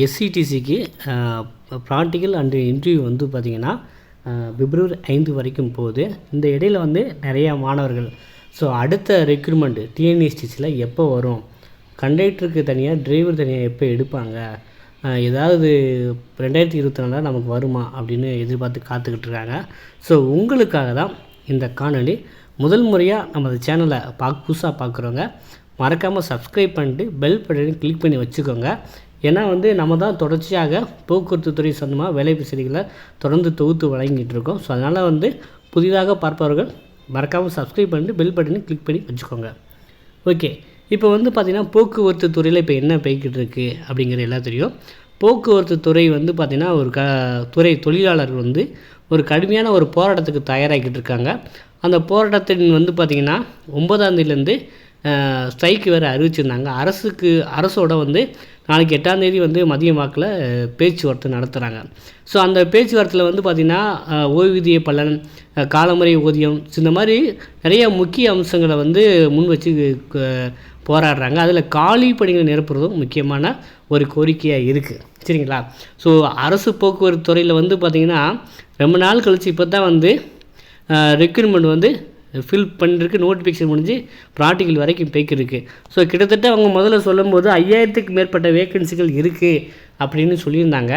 எஸ்சிடிசிக்கு practical and interview வந்து பார்த்திங்கன்னா பிப்ரவரி 5 வரைக்கும் போகுது. இந்த இடையில் வந்து நிறையா மாணவர்கள் அடுத்த ரெக்ரூட்மெண்ட்டு டிஎன்எஸ்டிசியில் எப்போ வரும், கண்டக்டருக்கு தனியாக டிரைவர் தனியாக எப்போ எடுப்பாங்க, ஏதாவது 2024 நமக்கு வருமா அப்படின்னு எதிர்பார்த்து காத்துக்கிட்டு இருக்காங்க. உங்களுக்காக தான் இந்த காணொலி. முதல் முறையாக நம்ம சேனலை புதுசாக பார்க்குறவங்க மறக்காமல் சப்ஸ்கிரைப் பண்ணிட்டு பெல் பட்டனை கிளிக் பண்ணி வச்சுக்கோங்க. ஏன்னா வந்து நம்ம தான் தொடர்ச்சியாக போக்குவரத்து துறை சொந்தமாக வேலைவாய்ப்பு செய்திகளை தொடர்ந்து தொகுத்து வழங்கிட்டு இருக்கோம். அதனால் வந்து புதிதாக பார்ப்பவர்கள் மறக்காமல் சப்ஸ்கிரைப் பண்ணிட்டு பெல் பட்டனை கிளிக் பண்ணி வச்சுக்கோங்க. ஓகே, இப்போ வந்து பார்த்திங்கன்னா போக்குவரத்து துறையில் இப்போ என்ன போய்கிட்டு இருக்குது அப்படிங்கிறது எல்லாம் தெரியும். போக்குவரத்து துறை வந்து பார்த்திங்கன்னா ஒரு துறை தொழிலாளர்கள் வந்து ஒரு கடுமையான ஒரு போராட்டத்துக்கு தயாராகிக்கிட்டு இருக்காங்க. அந்த போராட்டத்தின் வந்து பார்த்திங்கன்னா 9ஆம் தேதியிலேருந்து ஸ்ட்ரைக்கு வேறு அறிவிச்சிருந்தாங்க. அரசோட வந்து நாளைக்கு 8ஆம் தேதி வந்து மதிய வாக்கில் பேச்சுவார்த்தை நடத்துகிறாங்க. அந்த பேச்சுவார்த்தையில் வந்து பார்த்திங்கன்னா ஓய்வூதிய பலன், காலமுறை ஊதியம், இந்த மாதிரி நிறைய முக்கிய அம்சங்களை வந்து முன் வச்சு போராடுறாங்க. அதில் காலி பணிகளை நிரப்புறதும் முக்கியமான ஒரு கோரிக்கையாக இருக்குது. சரிங்களா? அரசு போக்குவரத்து துறையில் வந்து பார்த்திங்கன்னா ரொம்ப நாள் கழித்து இப்போ தான் வந்து ரெக்ரூட்மெண்ட் வந்து ஃபில் பண்ணிருக்கு. நோட்டிஃபிகேஷன் முடிஞ்சு ப்ராக்டிக்கல் வரைக்கும் போய்க்கிருக்கு. கிட்டத்தட்ட அவங்க முதல்ல சொல்லும்போது 5000க்கு மேற்பட்ட வேக்கன்சிகள் இருக்குது அப்படின்னு சொல்லியிருந்தாங்க.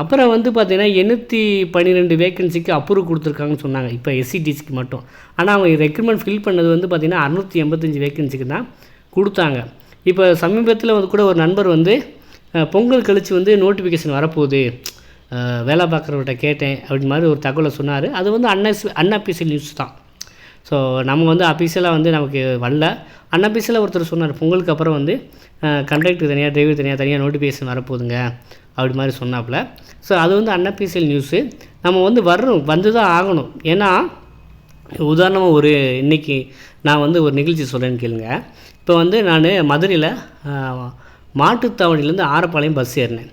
அப்புறம் வந்து பார்த்திங்கன்னா 812 வேக்கன்சிக்கு அப்ரூவ் கொடுத்துருக்காங்கன்னு சொன்னாங்க இப்போ எஸ்சிடிசிக்கு மட்டும். ஆனால் அவங்க ரெக்ரூட்மெண்ட் ஃபில் பண்ணது வந்து பார்த்திங்கன்னா 685 வேக்கன்சிக்கு தான் கொடுத்தாங்க. இப்போ சமீபத்தில் வந்து கூட ஒரு நண்பர் வந்து பொங்கல் கழித்து வந்து நோட்டிஃபிகேஷன் வரப்போகுது, வேலை பார்க்குறவர்கிட்ட கேட்டேன் அப்படின்னு மாதிரி ஒரு தகவலை சொன்னார். அது வந்து அன்அஃபிஷியல் நியூஸ் தான். நம்ம வந்து அஃபீஷியலாக வந்து நமக்கு வரல. அன்அஃபீஷியலாக ஒருத்தர் சொன்னார், பொங்கலுக்கு அப்புறம் வந்து கண்டக்டர் தனியாக டிரைவர் தனியாக நோட்டிஃபிகேஷன் வரப்போகுதுங்க அப்படி மாதிரி சொன்னாப்புல. அது வந்து அன்அஃபீஷியல் நியூஸு. நம்ம வந்து வந்து தான் ஆகணும். ஏன்னா உதாரணமாக இன்றைக்கி நான் வந்து ஒரு நிகழ்ச்சி சொல்கிறேன்னு கேளுங்க. இப்போ வந்து நான் மதுரையில் மாட்டுத்தாவணிலேருந்து ஆரப்பாளையம் பஸ் ஏறினேன்.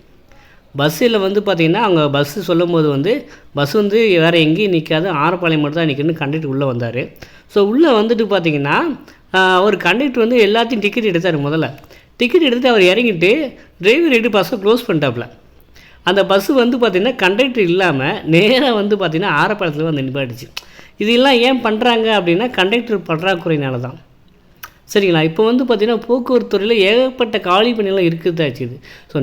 பஸ்ஸில் வந்து பார்த்திங்கன்னா அவங்க பஸ்ஸு சொல்லும் போது வந்து பஸ் வந்து வேறு எங்கேயும் நிற்காது, ஆரப்பாளையம் மட்டும் தான் நிற்கணும்னு கண்டக்டர் உள்ளே வந்தார். உள்ளே வந்துட்டு பார்த்திங்கன்னா அவர் கண்டக்டர் வந்து எல்லாத்தையும் டிக்கெட் எடுத்தார். முதல்ல டிக்கெட் எடுத்து அவர் இறங்கிட்டு டிரைவர் எடுத்து பஸ்ஸை க்ளோஸ் பண்ணிட்டாப்புல. அந்த பஸ்ஸு வந்து பார்த்திங்கன்னா கண்டக்டர் இல்லாமல் நேராக வந்து பார்த்திங்கன்னா ஆரப்பாளையத்தில் வந்து நிப்பாட்டுச்சு. இதெல்லாம் ஏன் பண்ணுறாங்க அப்படின்னா கண்டக்டர் பற்றாக்குறையினால தான். சரிங்களா? இப்போ வந்து பார்த்திங்கன்னா போக்குவரத்து துறையில் ஏகப்பட்ட காலி பணியெல்லாம் இருக்குதாச்சு.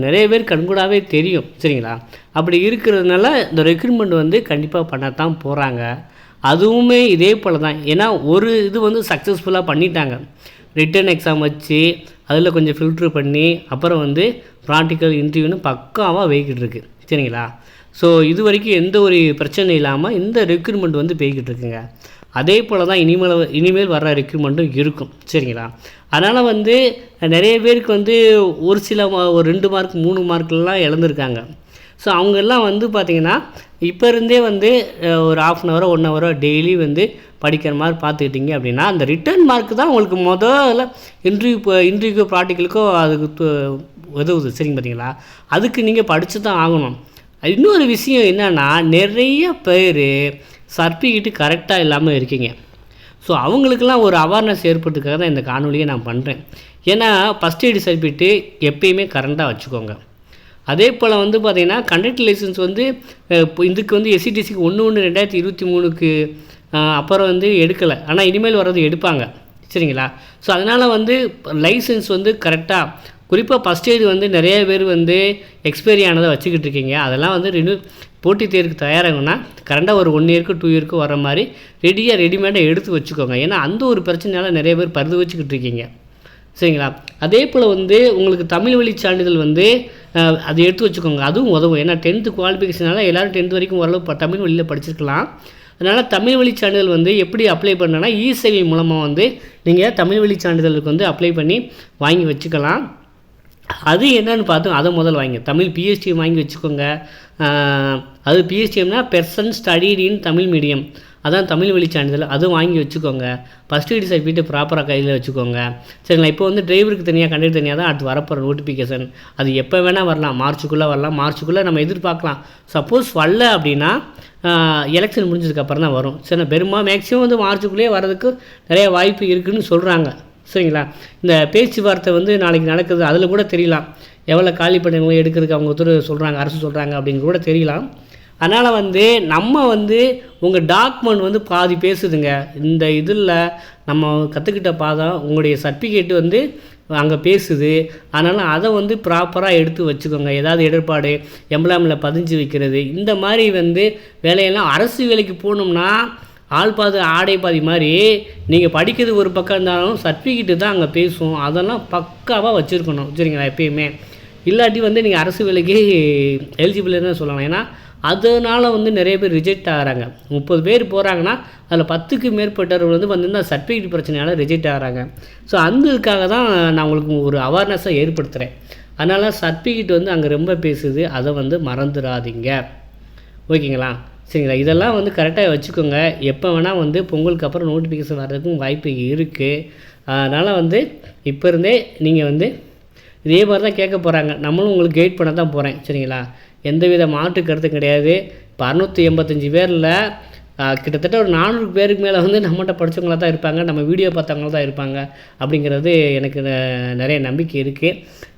நிறைய பேர் கண்கூடாவே தெரியும். சரிங்களா? அப்படி இருக்கிறதுனால இந்த ரெக்ரூட்மெண்ட் வந்து கண்டிப்பாக பண்ணத்தான் போகிறாங்க. அதுவுமே இதே போல் தான். ஏன்னா ஒரு இது வந்து சக்ஸஸ்ஃபுல்லாக பண்ணிட்டாங்க. ரிட்டன் எக்ஸாம் வச்சு அதில் கொஞ்சம் ஃபில்ட்ரு பண்ணி அப்புறம் வந்து ப்ராக்டிக்கல் இன்டர்வியூன்னு பக்காவாக போய்கிட்டு இருக்குது. சரிங்களா? இது வரைக்கும் எந்த ஒரு பிரச்சனை இல்லாமல் இந்த ரெக்ரூட்மெண்ட் வந்து போய்கிட்டு இருக்குங்க. அதே போல் தான் இனிமேல் வர்ற ரெக்ரூட்மெண்ட்டும் இருக்கும். சரிங்களா? அதனால் வந்து நிறைய பேருக்கு வந்து ஒரு சில ஒரு 2 மார்க் 3 மார்க்லாம் இழந்திருக்காங்க. அவங்கெல்லாம் வந்து பார்த்திங்கன்னா இப்போ இருந்தே வந்து ஒரு 1/2 hour 1 hour டெய்லி வந்து படிக்கிற மாதிரி பார்த்துக்கிட்டிங்க அப்படின்னா அந்த ரிட்டன் மார்க் தான் உங்களுக்கு முதல்ல இன்டர்வியூக்கோ ப்ராக்டிக்கலுக்கோ அதுக்கு உதவுது. சரிங்க? பார்த்தீங்களா? அதுக்கு நீங்கள் படித்து தான் ஆகணும். இன்னொரு விஷயம் என்னென்னா நிறைய பேர் சர்டிஃபிகேட்டு கரெக்டாக இல்லாமல் இருக்கீங்க. அவங்களுக்கெல்லாம் ஒரு அவேர்னஸ் ஏற்பட்டுக்காக தான் இந்த காணொலியை நான் பண்ணுறேன். ஏன்னா ஃபஸ்ட் எய்டு சர்டிஃபிகேட்டு எப்பயுமே கரெக்டாக வச்சுக்கோங்க. அதே போல் வந்து பார்த்திங்கன்னா கண்டக்டர் லைசன்ஸ் வந்து இதுக்கு வந்து எஸ்சிடிசிக்கு 1/1/2023க்கு அப்புறம் வந்து எடுக்கலை. ஆனால் இனிமேல் வர்றது எடுப்பாங்க. சரிங்களா? அதனால் வந்து லைசன்ஸ் வந்து கரெக்டாக, குறிப்பாக ஃபஸ்ட் எய்டு வந்து நிறைய பேர் வந்து எக்ஸ்பைரி ஆனதை வச்சுக்கிட்டு இருக்கீங்க. அதெல்லாம் வந்து போட்டித் தேர்வுக்கு தயாராகணும்னா கரெக்டாக ஒரு 1 இயருக்கு 2 இயருக்கு வர மாதிரி ரெடிமேடாக எடுத்து வச்சுக்கோங்க. ஏன்னா அந்த ஒரு பிரச்சனையால் நிறைய பேர் பரிந்து வச்சுக்கிட்டு இருக்கீங்க. சரிங்களா? அதே போல் வந்து உங்களுக்கு தமிழ் வழி சான்றிதழ் வந்து அதை எடுத்து வச்சுக்கோங்க. அதுவும் உதவும். ஏன்னா 10th குவாலிஃபிகேஷனால் எல்லோரும் 10th வரைக்கும் ஓரளவு தமிழ் வழியில் படிச்சிருக்கலாம். அதனால் தமிழ் வழி சான்றிதழ் வந்து எப்படி அப்ளை பண்ணனா இ-சேவை மூலமாக வந்து நீங்கள் தமிழ் வழி சான்றிதழுக்கு வந்து அப்ளை பண்ணி வாங்கி வச்சுக்கலாம். அது என்னன்னு பார்த்தோம், அதை முதல் வாங்கி தமிழ் பிஎஸ்டிஎம் வாங்கி வச்சுக்கோங்க. அது பிஎஸ்டிஎம்னா person studied in Tamil medium, அதான் தமிழ் வழி சான்றிதழ். அதுவும் வாங்கி வச்சுக்கோங்க. ஃபஸ்ட் எய்டு சர்டிஃபிகேட் ப்ராப்பராக கையில் வச்சுக்கோங்க. சரிங்களா? இப்போ வந்து டிரைவருக்கு தனியாக கண்டக்டர் தனியாக தான் அடுத்து வரப்போகிற நோட்டிஃபிகேஷன். அது எப்போ வேணால் வரலாம், மார்ச்சுக்குள்ளே வரலாம். மார்ச்சுக்குள்ளே நம்ம எதிர்பார்க்கலாம். சப்போஸ் வரல அப்படின்னா எலெக்ஷன் முடிஞ்சதுக்கப்புறம் தான் வரும். சரி, மேக்ஸிமம் வந்து மார்ச்சுக்குள்ளேயே வர்றதுக்கு நிறைய வாய்ப்பு இருக்குதுன்னு சொல்கிறாங்க. சரிங்களா? இந்த பேச்சுவார்த்தை வந்து நாளைக்கு நடக்குது, அதில் கூட தெரியலாம் எவ்வளோ காலி பணிகளை எடுக்கிறதுக்கு அவங்க ஒருத்தர் சொல்கிறாங்க, அரசு சொல்கிறாங்க அப்படின்னு கூட தெரியலாம். அதனால் வந்து நம்ம வந்து உங்கள் டாக்குமெண்ட் வந்து பாதி பேசுதுங்க. இந்த இதில் நம்ம கற்றுக்கிட்ட பாதம் உங்களுடைய சர்டிஃபிகேட் வந்து அங்கே பேசுது. அதனால் அதை வந்து ப்ராப்பராக எடுத்து வச்சுக்கோங்க. ஏதாவது இடர்பாடு எம்ப்ளாய்மெண்ட்டில் பதிஞ்சு வைக்கிறது, இந்த மாதிரி வந்து வேலையெல்லாம் அரசு வேலைக்கு போகணும்னா ஆள் பாதி ஆடை பாதி மாதிரி நீங்கள் படிக்கிறது ஒரு பக்கம் இருந்தாலும் சர்டிஃபிகேட்டு தான் அங்கே பேசும். அதெல்லாம் பக்காவாக வச்சுருக்கணும், சரிங்களா? எப்பயுமே இல்லாட்டி வந்து நீங்கள் அரசு வேலைக்கு எலிஜிபிள்னு சொல்லலாம். ஏன்னா அதனால் வந்து நிறைய பேர் ரிஜெக்ட் ஆகிறாங்க. 30 பேர் போகிறாங்கன்னா அதில் 10க்கு மேற்பட்டவர்கள் வந்து இந்த சர்டிஃபிகேட் பிரச்சனையால் ரிஜெக்ட் ஆகிறாங்க. ஸோ அந்த இதுக்காக தான் நான் உங்களுக்கு ஒரு அவேர்னஸை ஏற்படுத்துகிறேன். அதனால் சர்டிஃபிகேட் வந்து அங்கே ரொம்ப பேசுது, அதை வந்து மறந்துடாதீங்க, ஓகேங்களா? சரிங்களா? இதெல்லாம் வந்து கரெக்டாக வச்சுக்கோங்க. எப்போ வேணால் வந்து பொங்கலுக்கு அப்புறம் நோட்டிஃபிகேஷன் வர்றதுக்கும் வாய்ப்பு இருக்குது. அதனால் வந்து இப்போ இருந்தே நீங்கள் வந்து இதே மாதிரி தான் கேட்க போகிறாங்க. நம்மளும் உங்களுக்கு கைட் பண்ண தான் போகிறேன், சரிங்களா? எந்தவித மாற்று கருத்தும் கிடையாது. இப்போ 685 பேரில் கிட்டத்தட்ட ஒரு 400 பேருக்கு மேலே வந்து நம்மகிட்ட படித்தவங்களாக தான் இருப்பாங்க, நம்ம வீடியோ பார்த்தவங்கள தான் இருப்பாங்க அப்படிங்கிறது எனக்கு நிறைய நம்பிக்கை இருக்குது.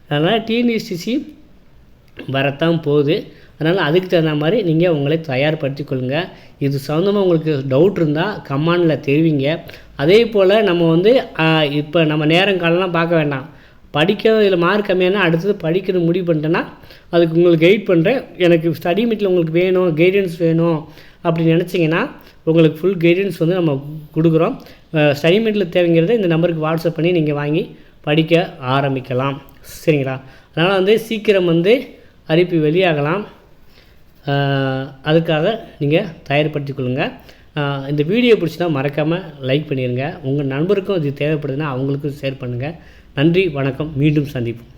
அதனால் டிஎன்பிஎஸ்சி வரத்தான் போகுது. அதனால் அதுக்கு தகுந்த மாதிரி நீங்கள் உங்களை தயார்படுத்தி கொள்ளுங்கள். இது சம்மந்தமாக உங்களுக்கு டவுட் இருந்தால் கமெண்டில் தெரிவிங்க. அதே போல் நம்ம வந்து இப்போ நம்ம நேரங்காலம்லாம் பார்க்க வேண்டாம். படிக்க இதில் மார்க் கம்மியானா அடுத்தது படிக்கிறது முடிவு பண்ணிட்டேன்னா அதுக்கு உங்களுக்கு கைட் பண்ணுறேன். எனக்கு ஸ்டடி மீட்டில் உங்களுக்கு வேணும், கைடன்ஸ் வேணும் அப்படின்னு நினச்சிங்கன்னா உங்களுக்கு ஃபுல் கைடன்ஸ் வந்து நம்ம கொடுக்குறோம். ஸ்டடி மீட்டில் தேவைங்கிறத இந்த நம்பருக்கு வாட்ஸ்அப் பண்ணி நீங்கள் வாங்கி படிக்க ஆரம்பிக்கலாம், சரிங்களா? அதனால் வந்து சீக்கிரம் வந்து அறிவிப்பு வெளியாகலாம். அதுக்காக நீங்கள் தயார்படுத்திக் கொள்ளுங்கள். இந்த வீடியோ பிடிச்சினா மறக்காமல் லைக் பண்ணிடுங்க. உங்கள் நண்பருக்கும் இது தேவைப்படுதுன்னா அவங்களுக்கும் ஷேர் பண்ணுங்கள். நன்றி, வணக்கம். மீண்டும் சந்திப்போம்.